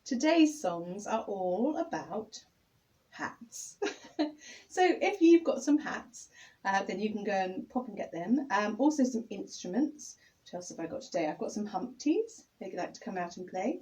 today's songs are all about hats. So if you've got some hats, then you can go and pop and get them. Also some instruments. What else have I got today? I've got some Humpties. They like to come out and play.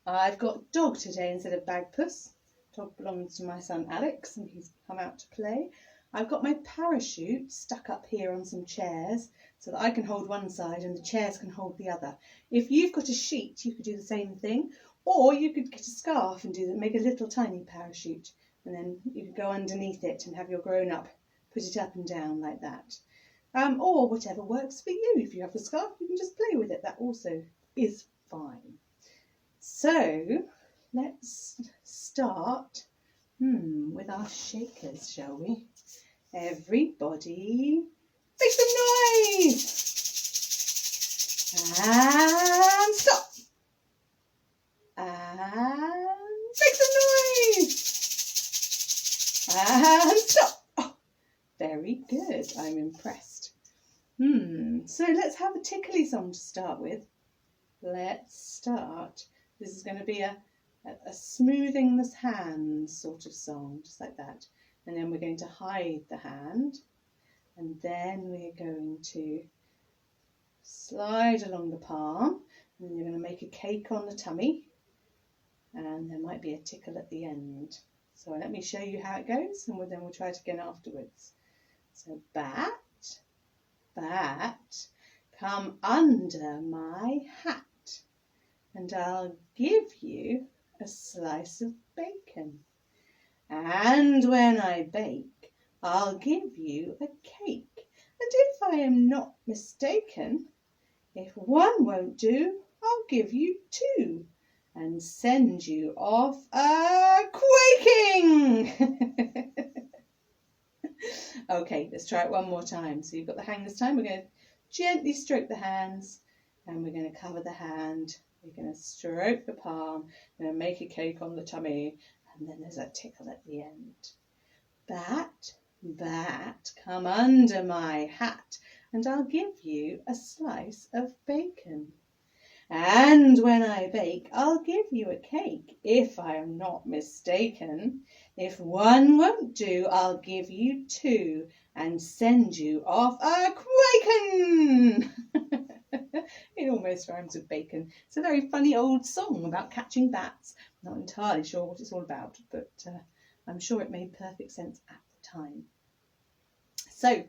I've got dog today instead of Bagpuss. Dog belongs to my son Alex, and he's come out to play. I've got my parachute stuck up here on some chairs so that I can hold one side and the chairs can hold the other. If you've got a sheet, you could do the same thing, or you could get a scarf and make a little tiny parachute, and then you could go underneath it and have your grown-up put it up and down like that. Or whatever works for you. If you have the scarf, you can just play with it. That also is fine. So let's start with our shakers, shall we? Everybody make some noise! And stop! And make some noise! And stop! Oh, very good, I'm impressed. So let's have a tickly song to start with. Let's start. This is going to be a smoothing the hands sort of song, just like that. And then we're going to hide the hand, and then we're going to slide along the palm, and then you're going to make a cake on the tummy, and there might be a tickle at the end. So let me show you how it goes, and then we'll try it again afterwards. So bat, bat, come under my hat, and I'll give you a slice of bacon. And when I bake, I'll give you a cake. And if I am not mistaken, if one won't do, I'll give you two and send you off quaking. Okay, let's try it one more time. So you've got the hang this time. We're going to gently stroke the hands, and we're going to cover the hand. We're going to stroke the palm. We're going to make a cake on the tummy. And then there's a tickle at the end. Bat, bat, come under my hat, and I'll give you a slice of bacon. And when I bake, I'll give you a cake, if I am not mistaken. If one won't do, I'll give you two, and send you off quaking. It almost rhymes with bacon. It's a very funny old song about catching bats. Not entirely sure what it's all about, but I'm sure it made perfect sense at the time. So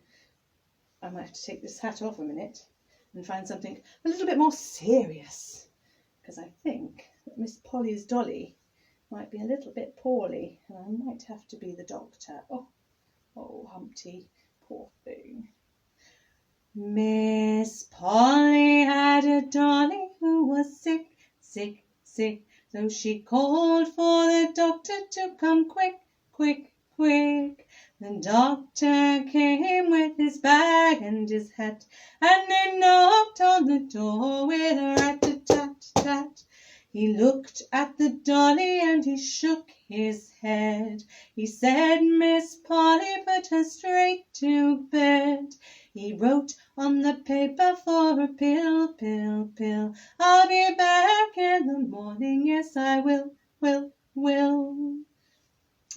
I might have to take this hat off a minute and find something a little bit more serious, because I think that Miss Polly's dolly might be a little bit poorly, and I might have to be the doctor. Oh, Humpty, poor thing. Miss Polly had a dolly who was sick, sick, sick. So she called for the doctor to come quick, quick, quick. The doctor came with his bag and his hat, and he knocked on the door with a rat-a-tat-tat. He looked at the dolly and he shook his head. He said, Miss Polly, put her straight to bed. He wrote on the paper for a pill, pill, pill. I'll be back in the morning, yes I will.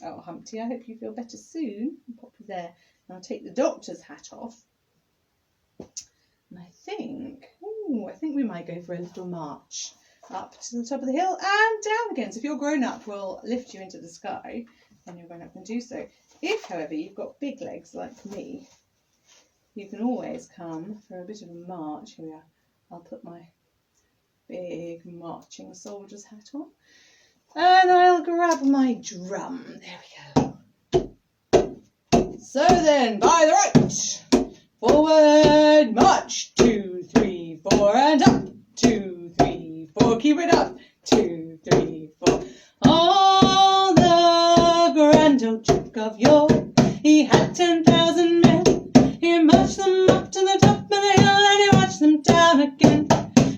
Oh, Humpty, I hope you feel better soon. I'll pop you there. And I'll take the doctor's hat off. And I think we might go for a little march up to the top of the hill and down again. So if you're grown up, we'll lift you into the sky, and you're grown up and do so. If, however, you've got big legs like me, you can always come for a bit of a march. Here we are. I'll put my big marching soldier's hat on. And I'll grab my drum. There we go. So then, by the right, forward, march. 2, 3, 4, and up. 2, 3, 4, keep it up. 2, 3, 4. Oh, the grand old Duke of York, he had 10,000 men. He marched them up to the top of the hill, and he marched them down again.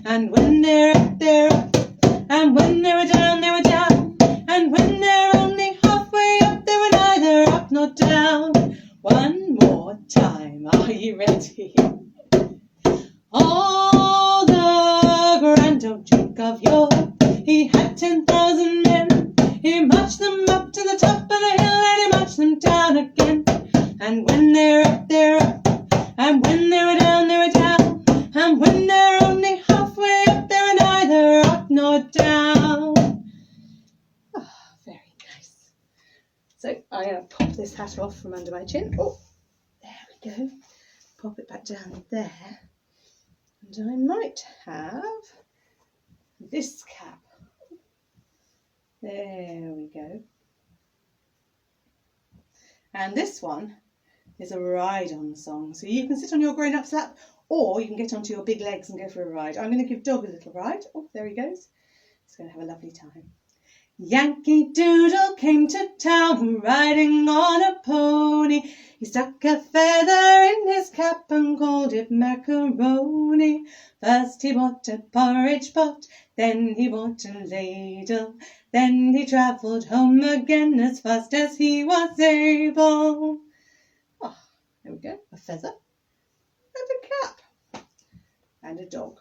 And when they're up, they're up. And when they were down, they were down. And when they're only halfway up, they were neither up nor down. One more time, are you ready? Oh, the grand old Duke of York, he had 10,000 he marched them up to the top of the hill, and he marched them down again. And when they were up, they were up, and when they were down, they were down. And when they're only halfway up, they were neither up nor down. Oh, very nice. So I'm going to pop this hat off from under my chin. Oh, there we go. Pop it back down there. And I might have this cap. There we go. And this one is a ride-on song. So you can sit on your grown-up's lap, or you can get onto your big legs and go for a ride. I'm going to give Dog a little ride. Oh, there he goes. He's going to have a lovely time. Yankee Doodle came to town riding on a pony. He stuck a feather in his cap and called it macaroni. First he bought a porridge pot, then he bought a ladle. Then he travelled home again as fast as he was able. Oh, there we go, a feather and a cap and a dog.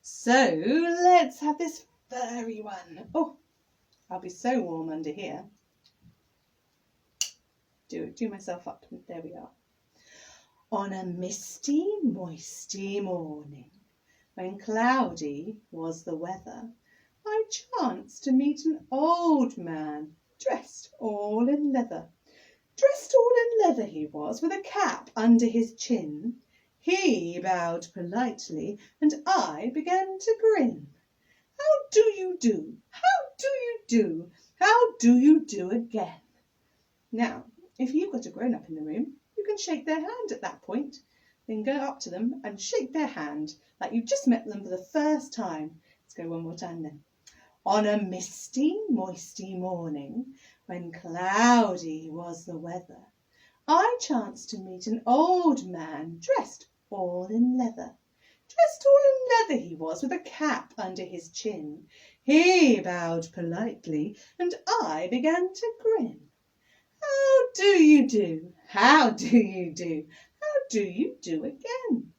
So let's have this furry one. Oh, I'll be so warm under here. Do myself up. There we are. On a misty, moisty morning, when cloudy was the weather, I chanced to meet an old man, dressed all in leather. Dressed all in leather he was, with a cap under his chin. He bowed politely, and I began to grin. How do you do? How do you do? How do you do again? Now, if you've got a grown-up in the room, you can shake their hand at that point. Then go up to them and shake their hand like you've just met them for the first time. Let's go one more time then. On a misty, moisty morning, when cloudy was the weather, I chanced to meet an old man dressed all in leather. Dressed all in leather he was, with a cap under his chin. He bowed politely, and I began to grin. How do you do? How do you do? How do you do again?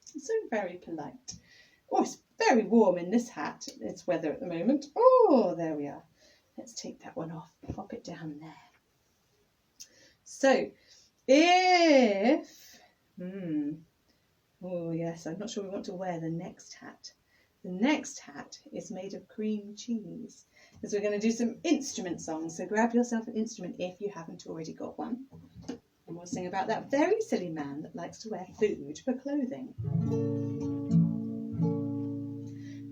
So very polite. Oh, it's very warm in this hat. It's weather at the moment. Oh, there we are. Let's take that one off. Pop it down there. So, if... Oh, yes, I'm not sure we want to wear the next hat. The next hat is made of cream cheese, because we're going to do some instrument songs. So grab yourself an instrument if you haven't already got one. And we'll sing about that very silly man that likes to wear food for clothing.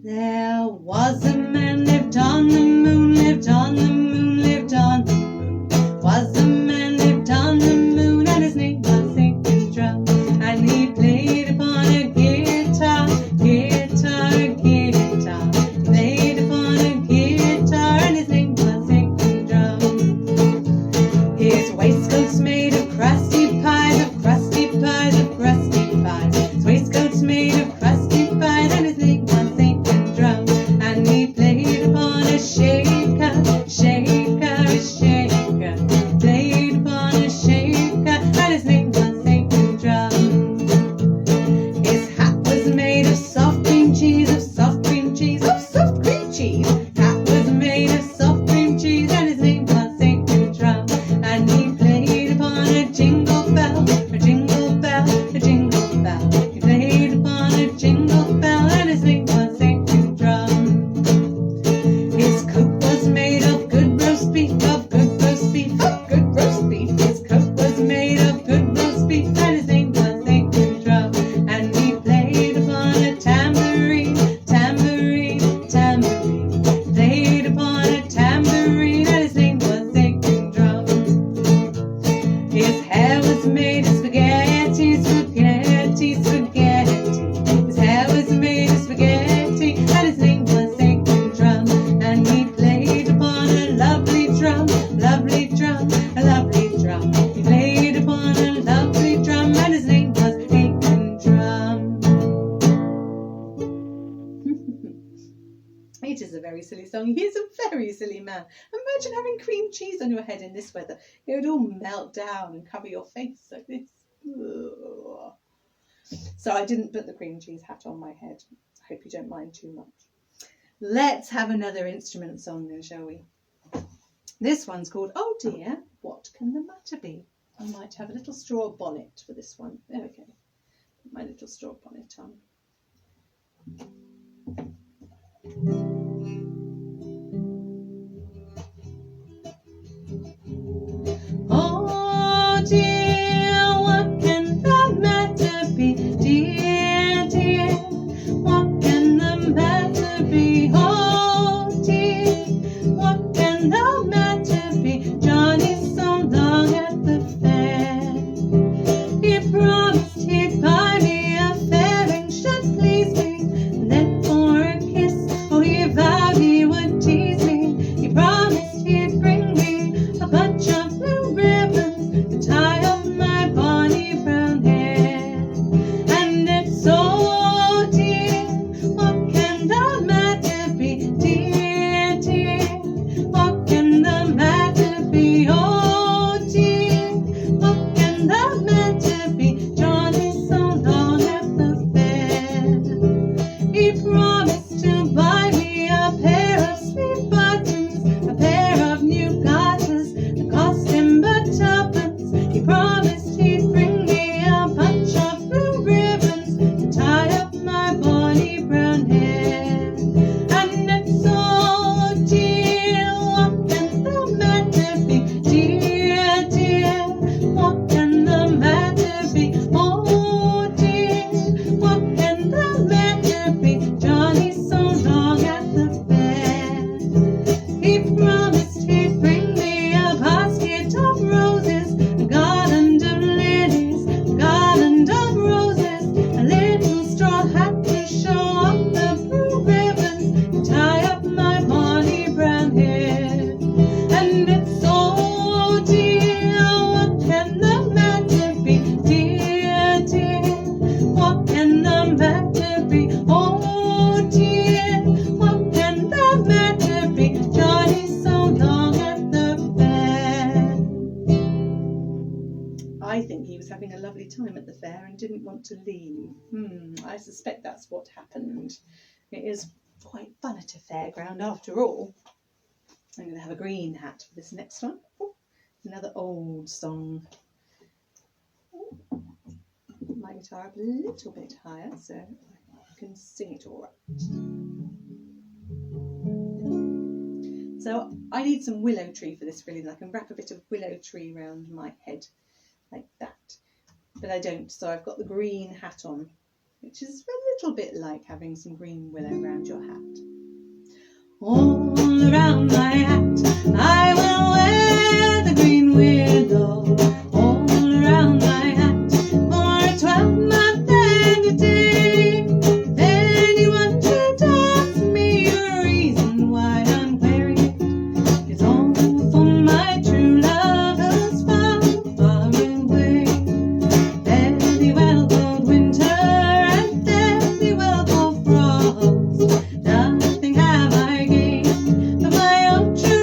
There was a man lived on the moon, lived on the moon, lived on the moon. Was a man lived on the moon, and his name was Satan's drum. And he played upon a guitar, guitar, guitar. He played upon a guitar, and his name was Satan's drum. His waistcoat's made of crusty pies, of crusty pies, of crusty pies. His waistcoat's made of crusty pies, and his name was Satan's drum. And he played upon a shaker, shaker, shaker. He played upon a shaker, and his name was Satan's drum. His hat was made of soft cream cheese, of soft cream cheese, of soft cream cheese. Hat was made of soft cream cheese, and his name was Satan's drum. And he played upon a jingle bell, a jingle bell, a jingle bell. He played upon a jingle bell, and his name was Satan's drum. His coat was made of good roast beef, of good roast beef, of good roast beef. His coat was made of good roast beef, and his name was Satan's drum. And he played upon a tambourine, tambourine, tambourine. He played upon a tambourine, and his name was Satan's drum. His hair was made of spaghetti, spaghetti, spaghetti. His hair was made of spaghetti, and his name was Satan's drum. And he played upon a lovely drum, lovely drum, a lovely drum. He played upon a lovely drum, and his name was Satan's drum. It is a very silly song. He is a very silly man. Imagine having cream cheese on your head in this weather. It would all melt down and cover your face like this. Ugh. So I didn't put the cream cheese hat on my head. I hope you don't mind too much. Let's have another instrument song then, shall we? This one's called Oh Dear, What Can the Matter Be? I might have a little straw bonnet for this one. There we go. Put my little straw bonnet on. Oh dear, what can the matter be? Dear, dear, what can the matter be? Oh dear, what can the matter be? Johnny's so long at the fair. He promised he'd buy me a fairing should please me, and then for a kiss, oh he vowed he would tease me. He promised he'd bring me a bunch of blue ribbons to tie up my bonny brown hair. And it's so dear, what can the matter be? Dear, dear, what can the matter be? Oh dear, what can the matter be? Johnny's so long at the fair. He promised to buy me a pair of sleeve buttons, a pair of new garters that cost him but tuppence. He promised he'd bring me a bunch of blue ribbons to tie up my bonny brown hair. And it's so dear, what can the matter be? Dear, dear, what can the matter be? Oh dear, what can the matter be? Johnny's so long at the fair. He promised he'd bring me a basket of roses, a garland of lilies, a garland of roses, a little straw hat to show off the blue ribbons to tie up my bonny brown hair. And it's so dear, what can the matter be? Dear, dear, what can the matter be? Oh dear, what can the matter be? Johnny's so long at the fair. I think he was having a lovely time at the fair and didn't want to leave. I suspect that's what happened. It is quite fun at a fairground after all. I'm going to have a green hat for this next one. Oh, another old song. Put my guitar up a little bit higher so I can sing it all right. So I need some willow tree for this really, and I can wrap a bit of willow tree around my head like that. But I don't, so I've got the green hat on, which is a little bit like having some green willow around your hat. All around my hat I will wear the green willow. All around my hat for a 12-month and a day. If anyone should ask me a reason why I'm wearing it, it's all for my true love who's far, far away. Very well cold winter and very well cold frost. Nothing have I gained but my own true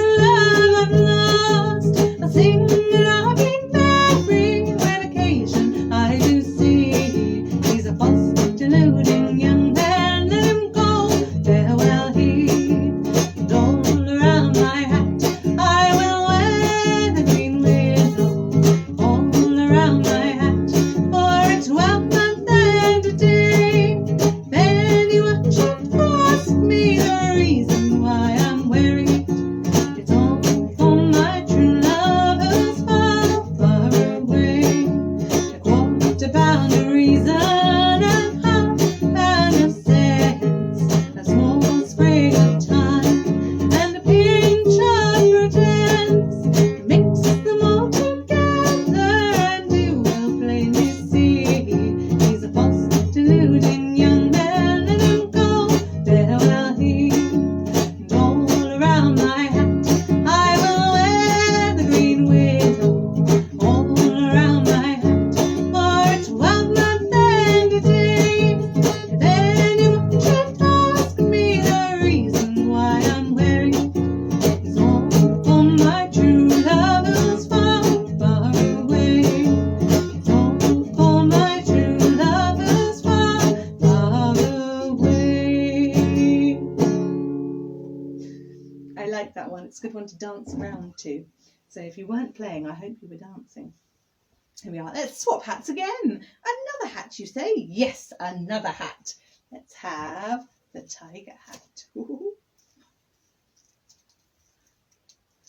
It's a good one to dance around to. So if you weren't playing, I hope you were dancing. Here we are. Let's swap hats again. Another hat, you say? Yes, another hat. Let's have the tiger hat. Ooh.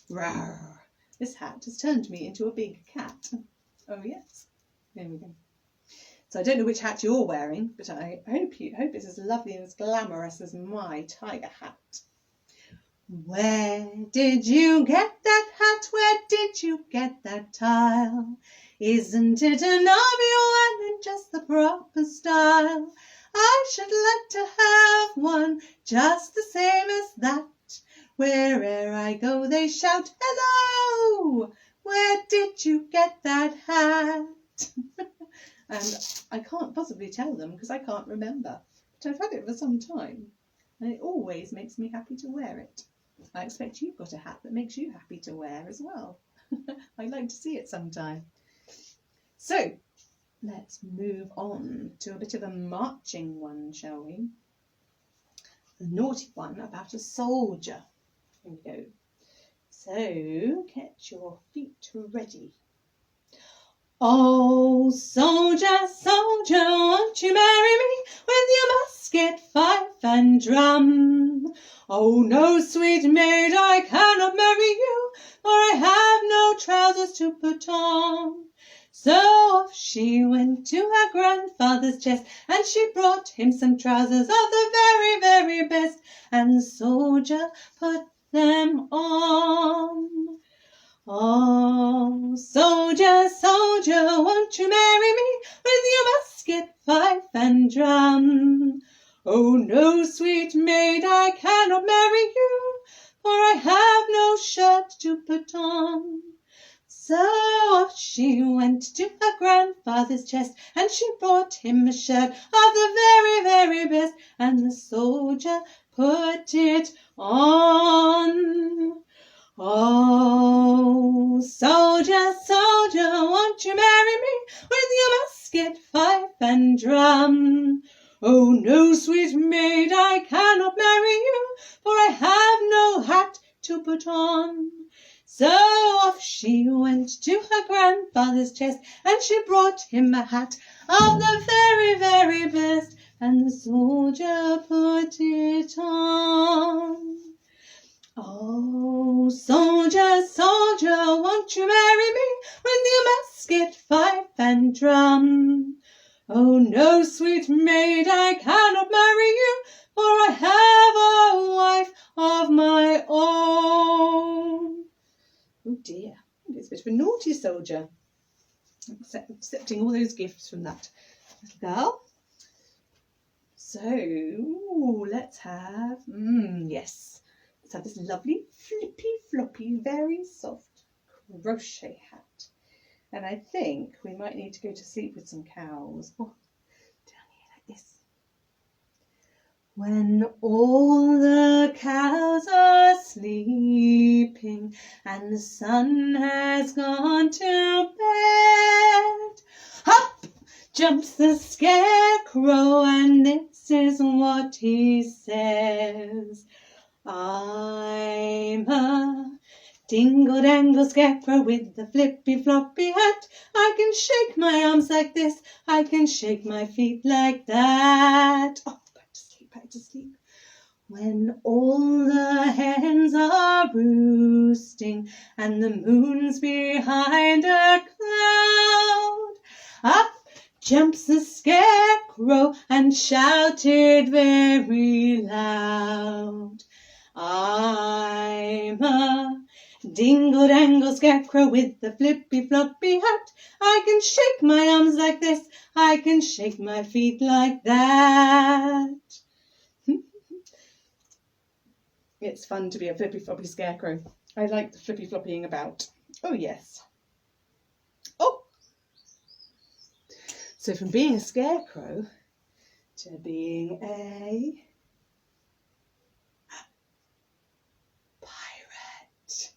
Rawr. This hat has turned me into a big cat. Oh yes. There we go. So I don't know which hat you're wearing, but I hope it's as lovely and as glamorous as my tiger hat. Where did you get that hat? Where did you get that tile? Isn't it an obvious one in just the proper style? I should like to have one just the same as that. Where'er I go they shout, hello! Where did you get that hat? And I can't possibly tell them because I can't remember. But I've had it for some time and it always makes me happy to wear it. I expect you've got a hat that makes you happy to wear as well. I'd like to see it sometime. So let's move on to a bit of a marching one, shall we? A naughty one about a soldier. Here we go. So get your feet ready. Oh, soldier, soldier, won't you marry me with your musket, fife and drum? Oh, no, sweet maid, I cannot marry you, for I have no trousers to put on. So off she went to her grandfather's chest, and she brought him some trousers of the very, very best, and the soldier put them on. Oh, soldier, soldier, won't you marry me with your musket, fife and drum? Oh, no, sweet maid, I cannot marry you, for I have no shirt to put on. So off she went to her grandfather's chest, and she brought him a shirt of the very, very best, and the soldier put it on. Oh, soldier, soldier, won't you marry me with your musket, fife and drum? Oh, no, sweet maid, I cannot marry you, for I have no hat to put on. So off she went to her grandfather's chest, and she brought him a hat of the very, very best, and the soldier put it on. Oh, soldier, soldier, won't you marry me with your musket, fife and drum? Oh, no, sweet maid, I cannot marry you, for I have a wife of my own. Oh dear, it's a bit of a naughty soldier, accepting all those gifts from that little girl. So let's have, yes, let's have this lovely flippy floppy, very soft crochet hat. And I think we might need to go to sleep with some cows. Oh, down here like this. When all the cows are sleeping and the sun has gone to bed, up jumps the scarecrow, and this is what he says. I'm a dingle-dangle scarecrow with a flippy-floppy hat. I can shake my arms like this, I can shake my feet like that. Oh, back to sleep. When all the hens are roosting and the moon's behind a cloud, up jumps the scarecrow and shouted very loud. I'm a dingle-dangle scarecrow with a flippy-floppy hat. I can shake my arms like this, I can shake my feet like that. It's fun to be a flippy-floppy scarecrow. I like the flippy-floppying about. Oh, yes. Oh! So from being a scarecrow to being a pirate.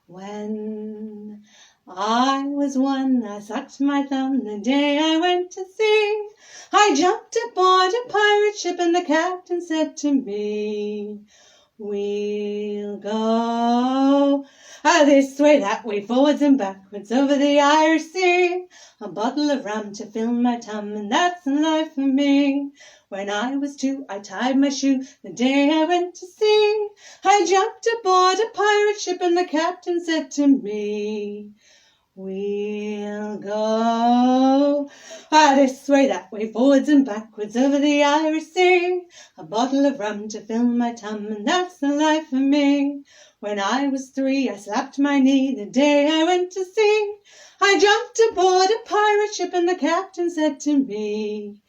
When I was one, I sucked my thumb the day I went to sea. I jumped aboard a pirate ship and the captain said to me, We'll go this way, that way, forwards and backwards, over the Irish Sea. A bottle of rum to fill my tum, and that's the life for me. When I was 2, I tied my shoe the day I went to sea. I jumped aboard a pirate ship, and the captain said to me, we'll go this way, that way, forwards and backwards, over the Irish Sea. A bottle of rum to fill my tum, and that's the life for me. When I was 3, I slapped my knee the day I went to sea. I jumped aboard a pirate ship, and the captain said to me,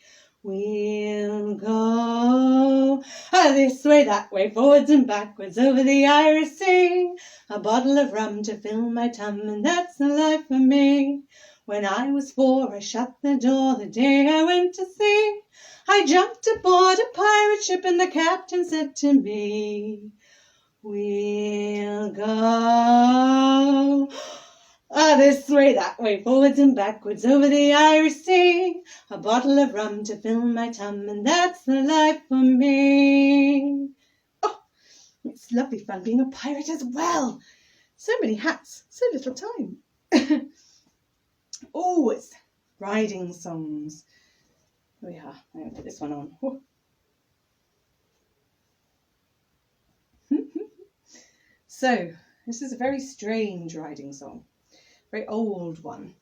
we'll go this way, that way, forwards and backwards, over the Irish Sea. A bottle of rum to fill my tum, and that's the life for me. When I was 4, I shut the door the day I went to sea. I jumped aboard a pirate ship, and the captain said to me, we'll go this way, that way, forwards and backwards, over the Irish Sea. A bottle of rum to fill my tum, and that's the life for me. Oh, it's lovely fun being a pirate as well. So many hats, so little time. Oh, it's riding songs. Here we are. I'm going to put this one on. Oh. So, this is a very strange riding song. Very old one.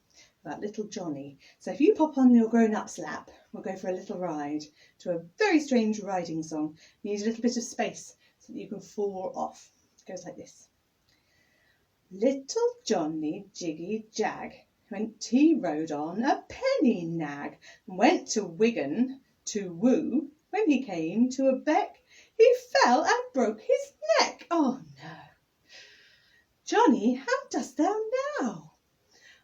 About little Johnny. So if you pop on your grown-up's lap, we'll go for a little ride to a very strange riding song. You need a little bit of space so that you can fall off. It goes like this. Little Johnny Jiggy Jag he rode on a penny nag, and went to Wigan to woo. When he came to a beck, he fell and broke his neck. Oh no! Johnny, how dost thou now?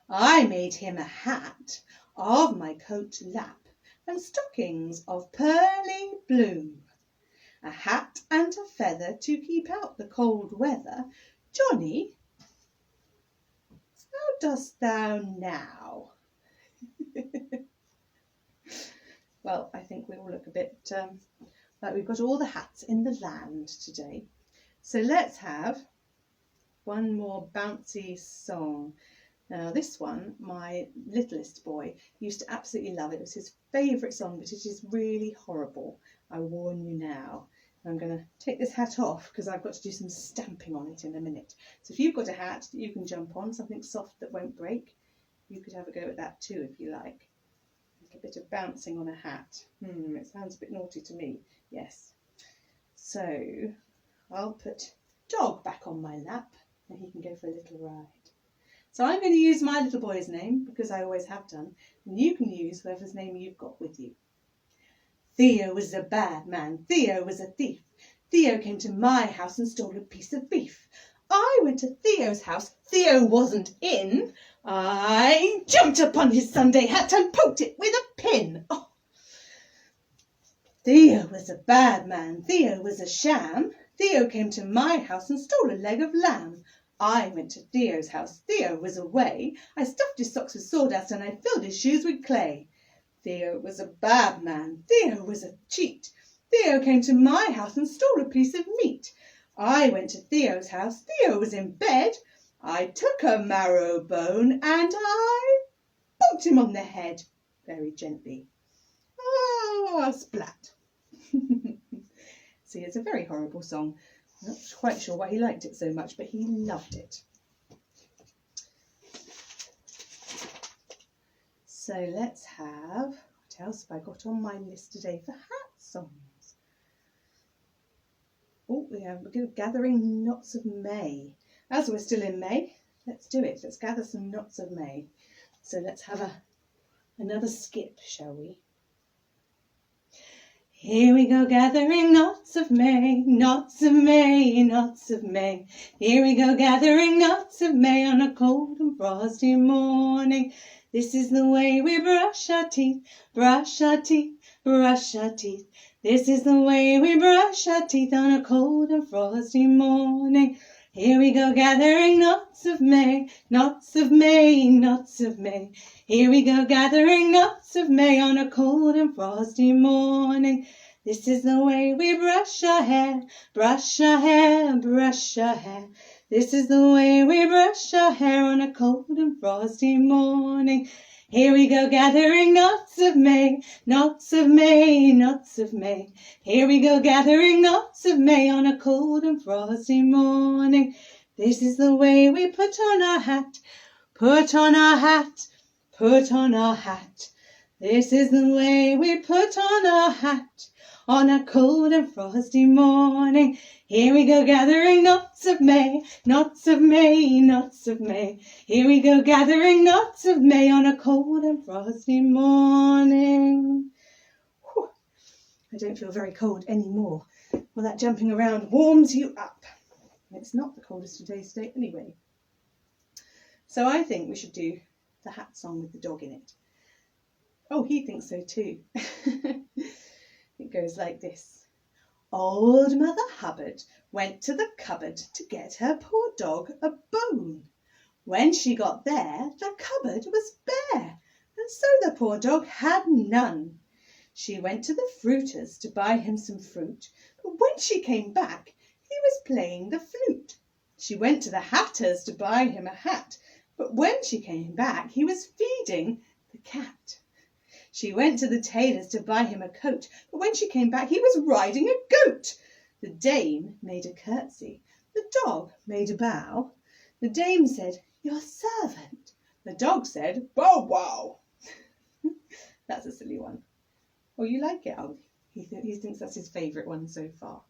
I made him a hat of my coat lap, and stockings of pearly blue, a hat and a feather to keep out the cold weather. Johnny, how dost thou now? Well, I think we all look a bit like we've got all the hats in the land today. So let's have one more bouncy song. Now this one, my littlest boy used to absolutely love it. It was his favourite song, but it is really horrible. I warn you now. I'm going to take this hat off because I've got to do some stamping on it in a minute. So if you've got a hat that you can jump on, something soft that won't break, you could have a go at that too if you like. A bit of bouncing on a hat. It sounds a bit naughty to me. Yes. So I'll put Dog back on my lap and he can go for a little ride. So I'm going to use my little boy's name because I always have done, and you can use whoever's name you've got with you. Theo was a bad man, Theo was a thief. Theo came to my house and stole a piece of beef. I went to Theo's house, Theo wasn't in. I jumped upon his Sunday hat and poked it with a pin. Oh. Theo was a bad man, Theo was a sham. Theo came to my house and stole a leg of lamb. I went to Theo's house, Theo was away. I stuffed his socks with sawdust and I filled his shoes with clay. Theo was a bad man, Theo was a cheat. Theo came to my house and stole a piece of meat. I went to Theo's house, Theo was in bed. I took a marrow bone and I bonked him on the head very gently. Oh, splat. See, it's a very horrible song. I'm not quite sure why he liked it so much, but he loved it. So let's have, what else have I got on my list today for hat songs? Oh, we're gathering knots of May. As we're still in May, let's do it. Let's gather some knots of May. So let's have another skip, shall we? Here we go gathering knots of May, knots of May, knots of May. Here we go gathering knots of May on a cold and frosty morning. This is the way we brush our teeth, brush our teeth, brush our teeth. This is the way we brush our teeth on a cold and frosty morning. Here we go gathering knots of May, knots of May, knots of May. Here we go gathering knots of May on a cold and frosty morning. This is the way we brush our hair, brush our hair, brush our hair. This is the way we brush our hair on a cold and frosty morning. Here we go gathering knots of May, knots of May, knots of May. Here we go gathering knots of May on a cold and frosty morning. This is the way we put on our hat, put on our hat, put on our hat. This is the way we put on our hat on a cold and frosty morning. Here we go gathering knots of May, knots of May, knots of May. Here we go gathering knots of May on a cold and frosty morning. Whew. I don't feel very cold anymore. Well, that jumping around warms you up. It's not the coldest of days today anyway. So I think we should do the hat song with the dog in it. Oh, he thinks so too. It goes like this. Old Mother Hubbard went to the cupboard to get her poor dog a bone. When she got there, the cupboard was bare, and so the poor dog had none. She went to the fruiter's to buy him some fruit, but when she came back, he was playing the flute. She went to the hatter's to buy him a hat, but when she came back, he was feeding the cat. She went to the tailor's to buy him a coat, but when she came back he was riding a goat. The dame made a curtsy, the dog made a bow. The dame said, "Your servant." The dog said, "Bow wow." That's a silly one. Oh, you like it? Oh, he thinks that's his favourite one so far.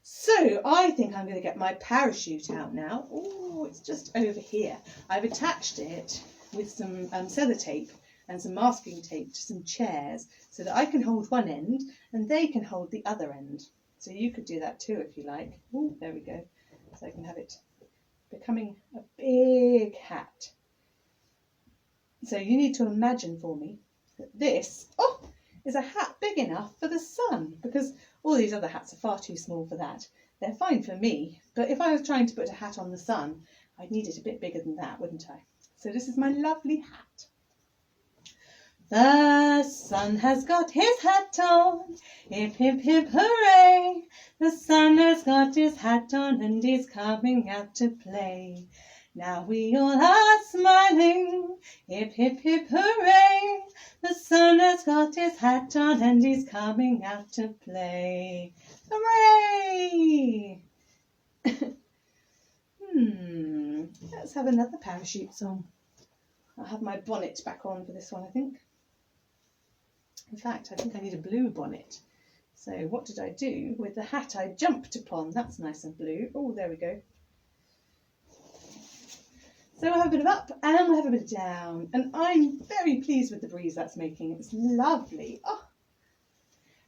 So I think I'm going to get my parachute out now. Oh, it's just over here. I've attached it with some sellotape and some masking tape to some chairs so that I can hold one end and they can hold the other end. So you could do that too if you like. Oh, there we go. So I can have it becoming a big hat. So you need to imagine for me that this is a hat big enough for the sun, because all these other hats are far too small for that. They're fine for me, but if I was trying to put a hat on the sun, I'd need it a bit bigger than that, wouldn't I? So this is my lovely hat. The sun has got his hat on, hip, hip, hip, hooray! The sun has got his hat on and he's coming out to play. Now we all are smiling, hip, hip, hip, hooray! The sun has got his hat on and he's coming out to play. Hooray! Let's have another parachute song. I'll have my bonnet back on for this one, I think. In fact, I think I need a blue bonnet. So what did I do with the hat I jumped upon? That's nice and blue. Oh, there we go. So we'll have a bit of up and we'll have a bit of down. And I'm very pleased with the breeze that's making. It's lovely. Oh.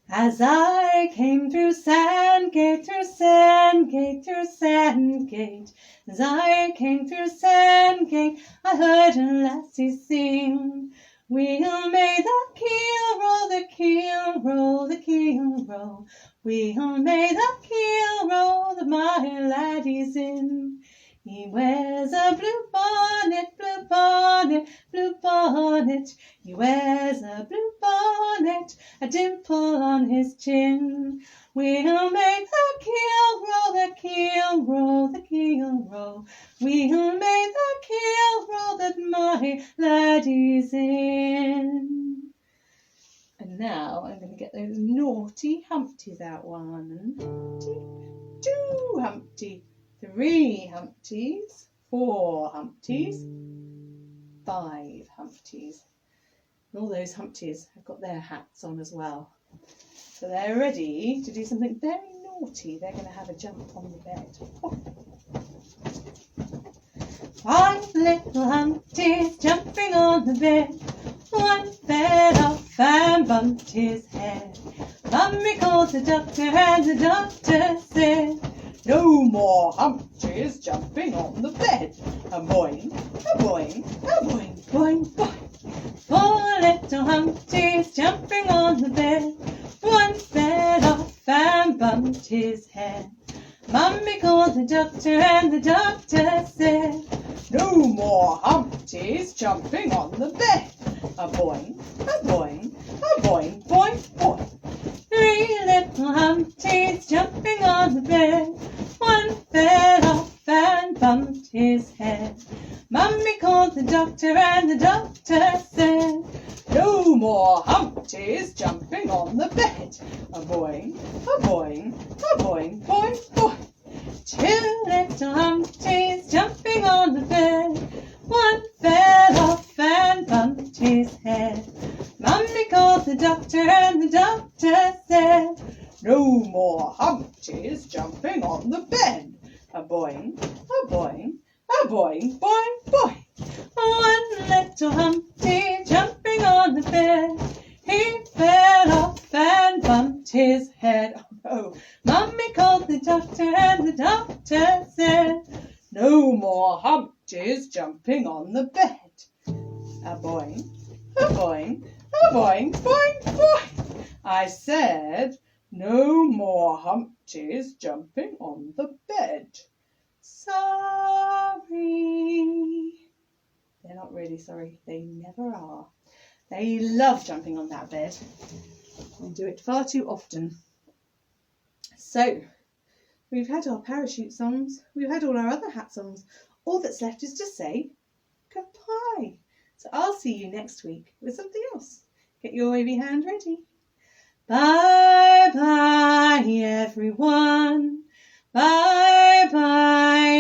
As I came through Sandgate, through Sandgate, through Sandgate. As I came through Sandgate, I heard a lassie sing. We'll make the keel roll, the keel roll, the keel roll. We'll make the keel roll that my laddie's in. He wears a blue bonnet, blue bonnet, blue bonnet. He wears a blue bonnet, a dimple on his chin. We'll make the keel roll, the keel roll, the keel roll. We'll make the keel roll that my laddie's in. And now I'm going to get those naughty Humpties out. 1, 2 Humpty, 3 Humpties, 4 Humpties, 5 Humpties. And all those Humpties have got their hats on as well. So they're ready to do something very naughty. They're going to have a jump on the bed. Oh. 5 little Humpties jumping on the bed. One fell off and bumped his head. Mummy called the doctor and the doctor said, "No more Humpties jumping on the bed. A boing, a boing, a boing, boing, boing. 4 little Humpties jumping on the bed. One fell off and bumped his head. Mummy called the doctor and the doctor said, "No more Humpties jumping on the bed. A boing, a boing, a boing, boing, boing. 3 little Humpty's jumping on the bed. One fell off and bumped his head. Mummy called the doctor and the doctor said, no more Humpty's jumping on the bed. A boing, a boing, a boing, boing, boing. Two little Humpty's jumping on the bed. One fell off and bumped his head. Mummy called the doctor and the doctor said, no more Humpty's jumping on the bed. A boing, a boing, a boing, boing, boing. One little Humpty jumping on the bed. He fell off and bumped his head. Oh, Mummy called the doctor and the doctor said, no more Humpty's jumping on the bed. A boing, a boing, a boing, boing, boing. I said, no more Humpty's jumping on the bed. Sorry. They're not really sorry. They never are. They love jumping on that bed. They do it far too often. So, we've had our parachute songs. We've had all our other hat songs. All that's left is to say goodbye. So I'll see you next week with something else. Get your wavy hand ready. Bye bye everyone. Bye bye